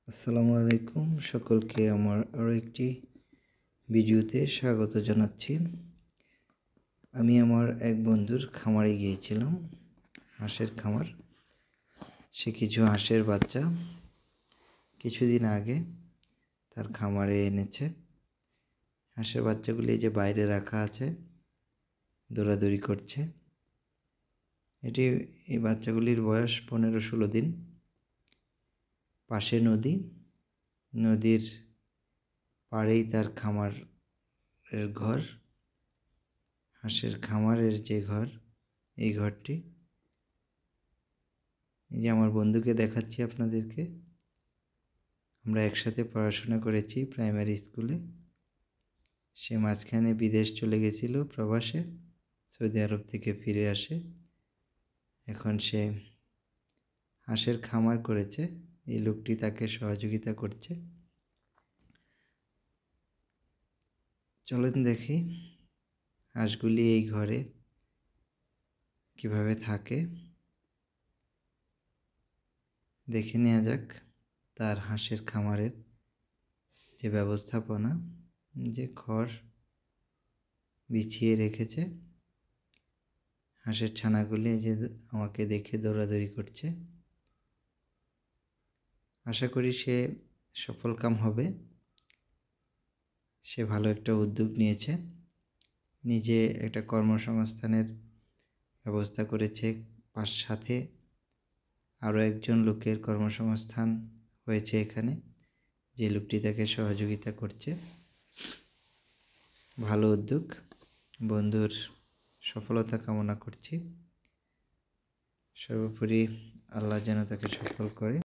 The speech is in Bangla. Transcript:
আসসালামু আলাইকুম, সকলকে আমার আরও একটি ভিডিওতে স্বাগত জানাচ্ছি। আমি আমার এক বন্ধুর খামারে গিয়েছিলাম, হাঁসের খামার। সে কিছু হাঁসের বাচ্চা কিছুদিন আগে তার খামারে এনেছে। হাঁসের বাচ্চাগুলি যে বাইরে রাখা আছে, দৌড়াদৌড়ি করছে। এই বাচ্চাগুলির বয়স 15-16 দিন। পাশে নদীর পাড়েই তার খামারের ঘর। হাঁসের খামারের যে ঘর, এই ঘরটি এই যে আমার বন্ধুকে দেখাচ্ছি আপনাদেরকে। আমরা একসাথে পড়াশোনা করেছি প্রাইমারি স্কুলে। সে মাঝখানে বিদেশ চলে গেছিল প্রবাসে, সৌদি আরব থেকে ফিরে আসে। এখন সে হাঁসের খামার করেছে। এই লোকটি তাকে সহযোগিতা করছে। চলেন দেখি হাঁসগুলি এই ঘরে কিভাবে থাকে, দেখে নেওয়া যাক তার হাঁসের খামারের যে ব্যবস্থাপনা, যে খড় বিছিয়ে রেখেছে। হাঁসের ছানাগুলি যে আমাকে দেখে দৌড়াদৌড়ি করছে। আশা করি সে সফলকাম হবে। সে ভালো একটা উদ্যোগ নিয়েছে, নিজে একটা কর্মসংস্থানের ব্যবস্থা করেছে। সাথে আরও একজন লোকের কর্মসংস্থান হয়েছে এখানে, যে লোকটি তাকে সহযোগিতা করছে। ভালো উদ্যোগ। বন্ধুর সফলতা কামনা করছি। সর্বোপরি আল্লাহ যেন তাকে সফল করে।